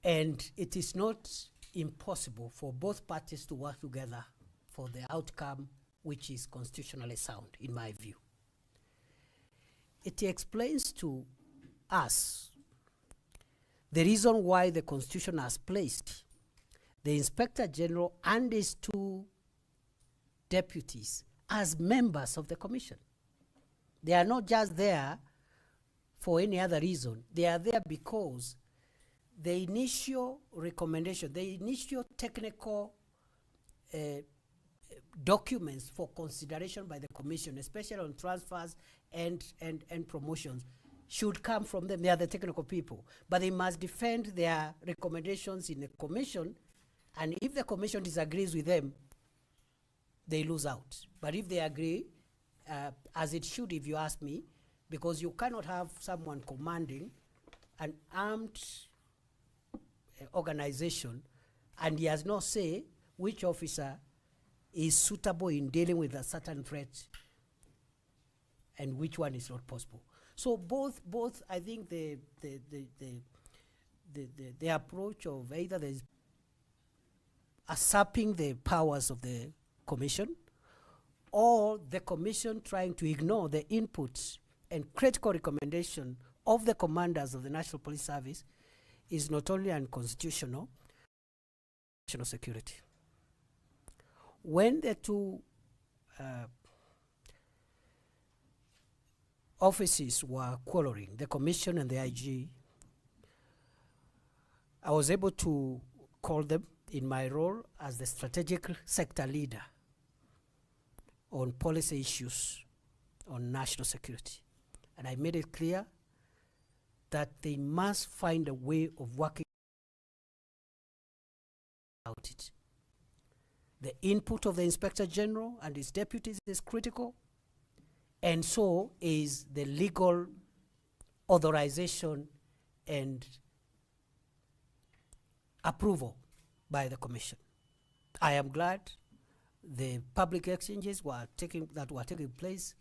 And it is not impossible for both parties to work together for the outcome which is constitutionally sound, in my view. It explains to us the reason why the Constitution has placed the Inspector General and his two deputies as members of the Commission. They are not just there for any other reason. They are there because the initial recommendation, the initial technical documents for consideration by the Commission, especially on transfers and promotions, should come from them. They are the technical people. But they must defend their recommendations in the Commission, and if the Commission disagrees with them, they lose out. But if they agree, as it should, if you ask me, because you cannot have someone commanding an armed organization and he has no say which officer is suitable in dealing with a certain threat and which one is not possible. So both I think the approach of either the usurping the powers of the Commission, or the Commission trying to ignore the inputs and critical recommendation of the commanders of the National Police Service, is not only unconstitutional, national security. When the two offices were quarreling, the Commission and the IG, I was able to call them in my role as the strategic sector leader on policy issues on national security. And I made it clear that they must find a way of working out it. The input of the Inspector General and his deputies is critical, and so is the legal authorization and approval by the Commission. I am glad the public exchanges that were taking place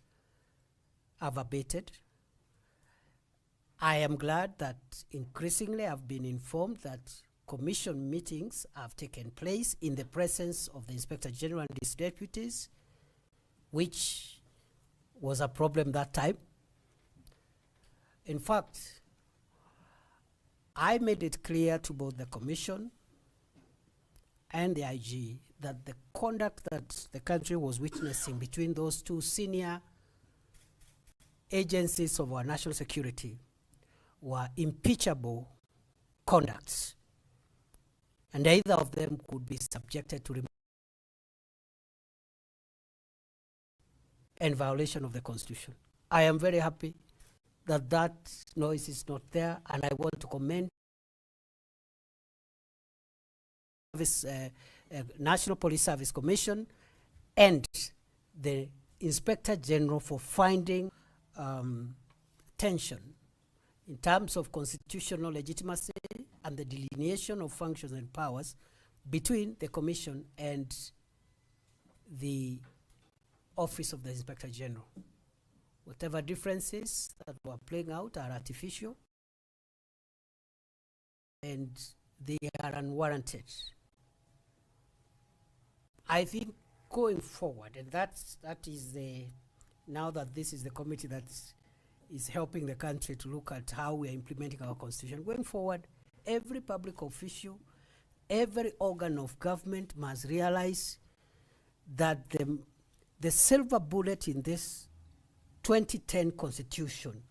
have abated. I am glad that increasingly I've been informed that Commission meetings have taken place in the presence of the Inspector General and his deputies, which was a problem that time. In fact, I made it clear to both the Commission and the IG that the conduct that the country was witnessing between those two senior agencies of our national security were impeachable conducts, and either of them could be subjected to and violation of the Constitution. I am very happy that that noise is not there, and I want to commend this National Police Service Commission and the Inspector General for finding tension in terms of constitutional legitimacy and the delineation of functions and powers between the Commission and the Office of the Inspector General. Whatever differences that were playing out are artificial and they are unwarranted. I think going forward, and that is now that this is the committee that is helping the country to look at how we are implementing our Constitution. Going forward, every public official, every organ of government must realize that the silver bullet in this 2010 Constitution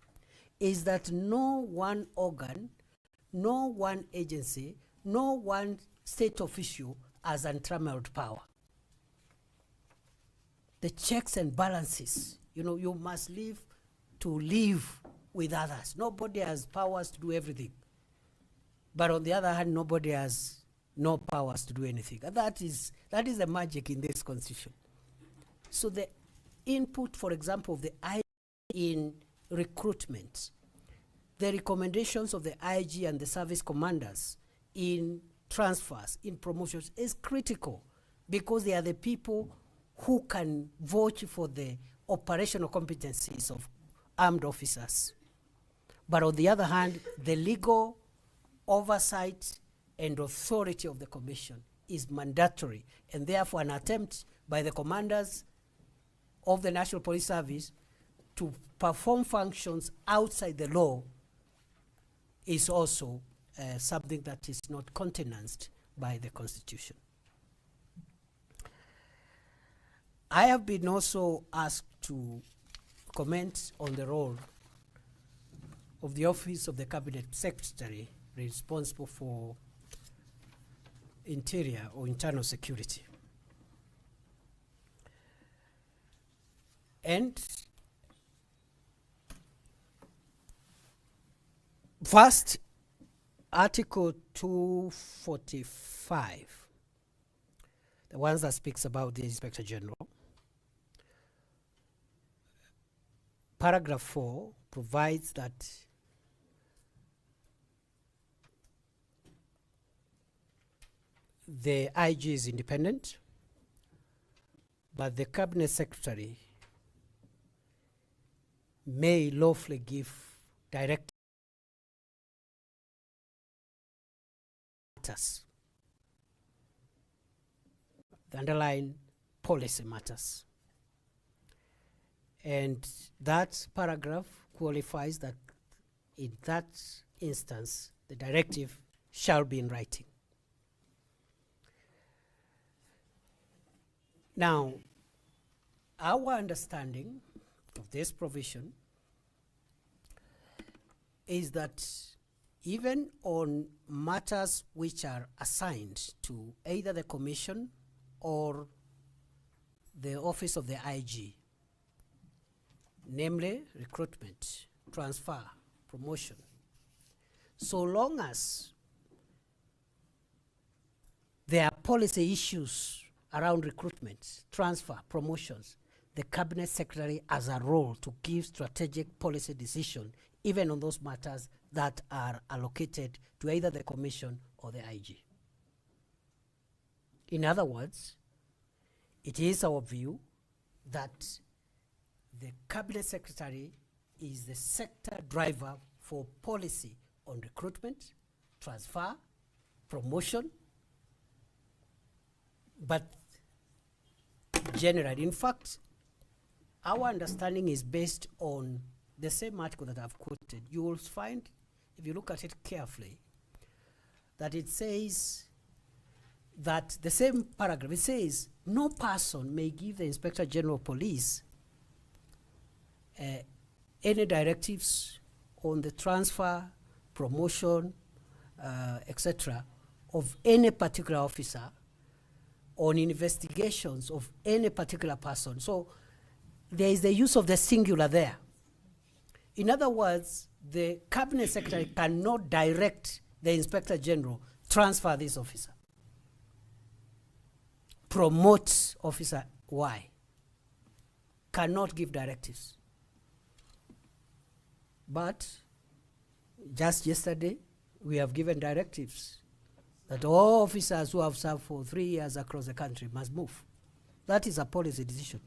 is that no one organ, no one agency, no one state official has untrammeled power. The checks and balances, you must live with others. Nobody has powers to do everything. But on the other hand, nobody has no powers to do anything. And that is the magic in this Constitution. So the input, for example, of the IG in recruitment, the recommendations of the IG and the service commanders in transfers, in promotions, is critical because they are the people who can vouch for the operational competencies of armed officers. But on the other hand, the legal oversight, and authority of the commission is mandatory, and therefore an attempt by the commanders of the National Police Service to perform functions outside the law is also something that is not countenanced by the Constitution. I have been also asked to comment on the role of the Office of the Cabinet Secretary responsible for interior or internal security. And first, Article 245, the ones that speaks about the Inspector General. Paragraph 4 provides that the IG is independent, but the Cabinet Secretary may lawfully give direct matters. The underlying policy matters. And that paragraph qualifies that in that instance, the directive shall be in writing. Now, our understanding of this provision is that even on matters which are assigned to either the Commission or the Office of the IG, namely recruitment, transfer, promotion, so long as there are policy issues around recruitment, transfer, promotions, the Cabinet Secretary has a role to give strategic policy decision even on those matters that are allocated to either the Commission or the IG. In other words, it is our view that the Cabinet Secretary is the sector driver for policy on recruitment, transfer, promotion, but generally, in fact, our understanding is based on the same article that I've quoted. You will find, if you look at it carefully, that it says that the same paragraph, it says, no person may give the Inspector General of Police any directives on the transfer, promotion, etc., of any particular officer, on investigations of any particular person. So there is the use of the singular there. In other words, the Cabinet Secretary cannot direct the Inspector General, transfer this officer, promote Officer Y, cannot give directives. But just yesterday, we have given directives that all officers who have served for 3 years across the country must move. That is a policy decision.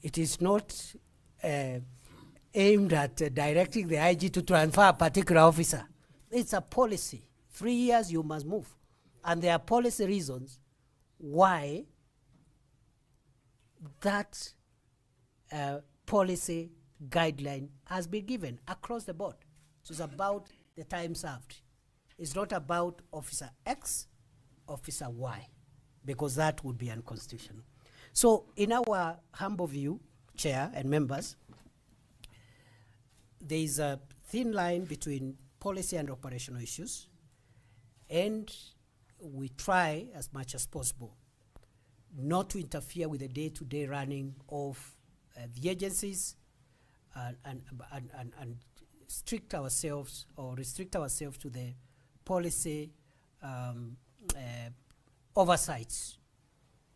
It is not aimed at directing the IG to transfer a particular officer. It's a policy. 3 years you must move. And there are policy reasons why that policy guideline has been given across the board. So it's about the time served. It's not about Officer X, Officer Y, because that would be unconstitutional. So in our humble view, Chair and members, there is a thin line between policy and operational issues, and we try as much as possible not to interfere with the day-to-day running of the agencies and restrict ourselves to the policy oversights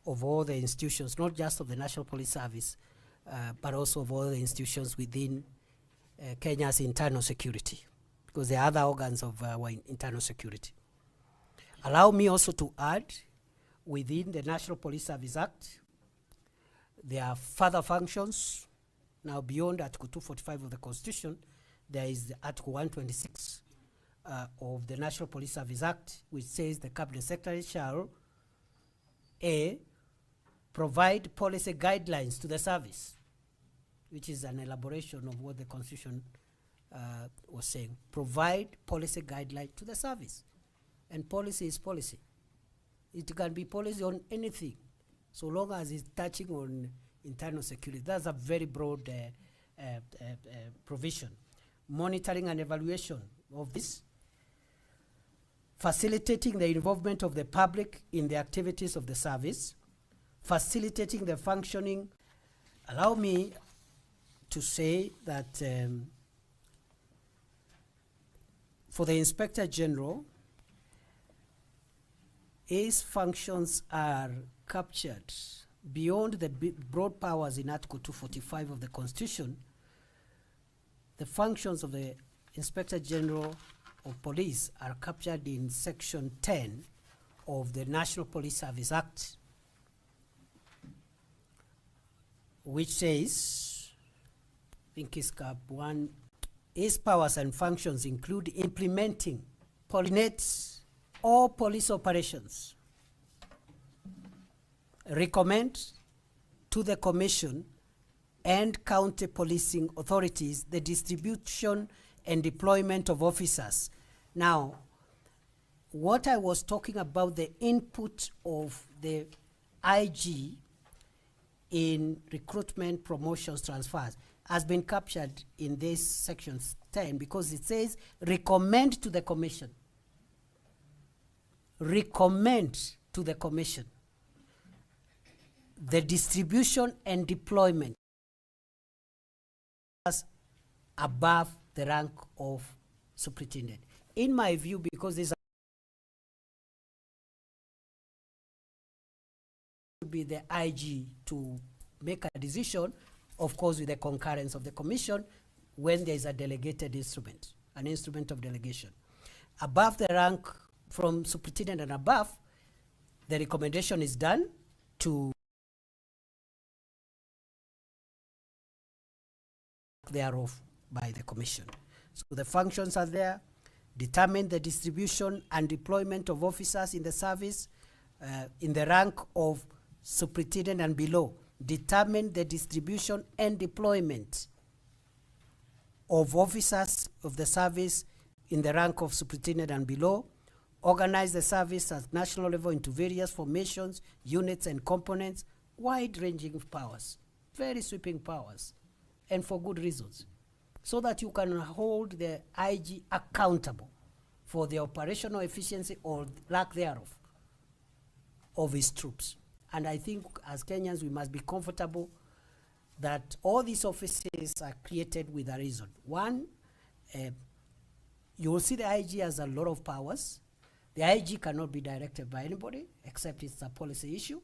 of all the institutions, not just of the National Police Service, but also of all the institutions within Kenya's internal security, because there are other organs of our internal security. Allow me also to add, within the National Police Service Act, there are further functions. Now, beyond Article 245 of the Constitution, there is the Article 126 of the National Police Service Act, which says the Cabinet Secretary shall A, provide policy guidelines to the service, which is an elaboration of what the Constitution was saying. Provide policy guidelines to the service. And policy is policy. It can be policy on anything, so long as it's touching on internal security. That's a very broad provision. Monitoring and evaluation of this. Facilitating the involvement of the public in the activities of the service. Facilitating the functioning. Allow me to say that for the Inspector General, his functions are captured beyond the broad powers in Article 245 of the Constitution. The functions of the Inspector General of Police are captured in Section 10 of the National Police Service Act, which says, I think it's cap 1, his powers and functions include implementing, coordinates all police operations, recommend to the Commission and county policing authorities the distribution and deployment of officers. Now, what I was talking about, the input of the IG in recruitment, promotions, transfers, has been captured in this section 10 because it says recommend to the Commission. Recommend to the Commission the distribution and deployment as above the rank of superintendent. In my view, because this would be the IG to make a decision, of course, with the concurrence of the Commission, when there is a delegated instrument, an instrument of delegation. Above the rank from superintendent and above, the recommendation is done to thereof by the Commission. So the functions are there. Determine the distribution and deployment of officers in the service in the rank of superintendent and below. Determine the distribution and deployment of officers of the service in the rank of superintendent and below. Organize the service at national level into various formations, units, and components. Wide-ranging powers, very sweeping powers, and for good reasons, so that you can hold the IG accountable for the operational efficiency or lack thereof of his troops. And I think as Kenyans, we must be comfortable that all these offices are created with a reason. One, you will see the IG has a lot of powers. The IG cannot be directed by anybody except it's a policy issue.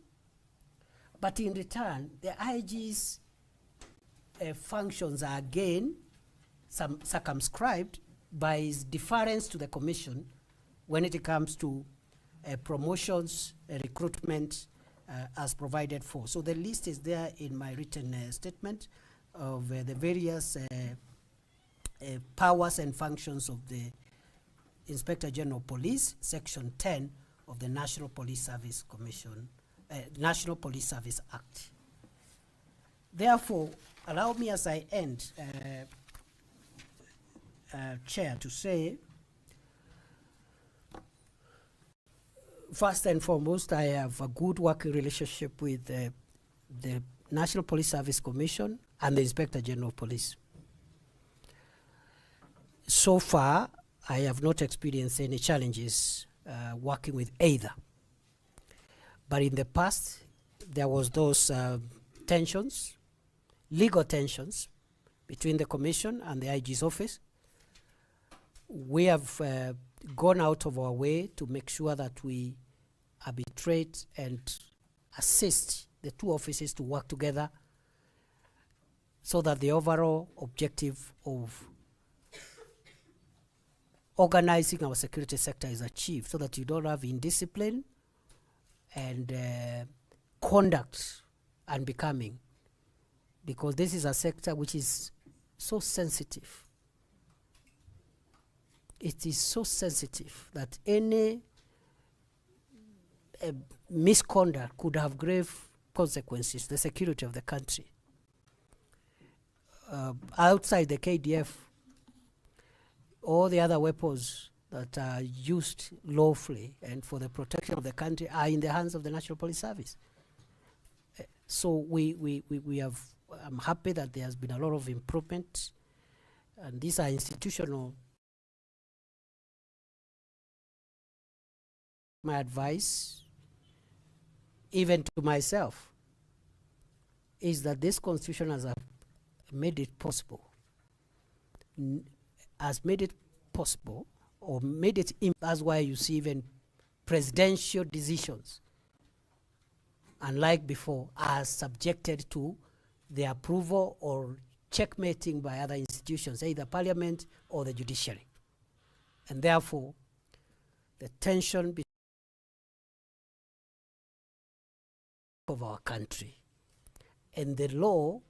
But in return, the IG's functions are again circumscribed by his deference to the Commission when it comes to promotions, recruitment, as provided for. So the list is there in my written statement of the various powers and functions of the Inspector General of Police, Section 10 of the National Police Service Commission, National Police Service Act. Therefore, allow me as I end, Chair, to say, first and foremost, I have a good working relationship with the National Police Service Commission and the Inspector General of Police. So far, I have not experienced any challenges working with either. But in the past, there was those tensions, legal tensions between the Commission and the IG's office. We have gone out of our way to make sure that we arbitrate and assist the two offices to work together so that the overall objective of organizing our security sector is achieved, so that you don't have indiscipline and conduct unbecoming, because this is a sector which is so sensitive. it is so sensitive that any misconduct could have grave consequences to the security of the country. Outside the KDF, all the other weapons that are used lawfully and for the protection of the country are in the hands of the National Police Service. So we have, I'm happy that there has been a lot of improvement, and these are institutional. My advice, even to myself, is that this constitution has made it possible, or made it, that's why you see even presidential decisions, unlike before, are subjected to the approval or checkmating by other institutions, either parliament or the judiciary. And therefore, the tension of our country and the law,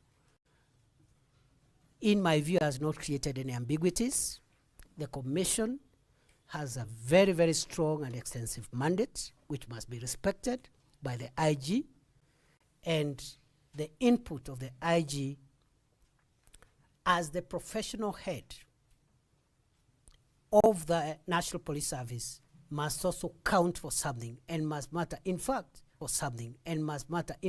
in my view, has not created any ambiguities. The commission has a very, very strong and extensive mandate, which must be respected by the IG, and the input of the IG as the professional head of the National Police Service must also count for something and must matter, in fact, for something and must matter in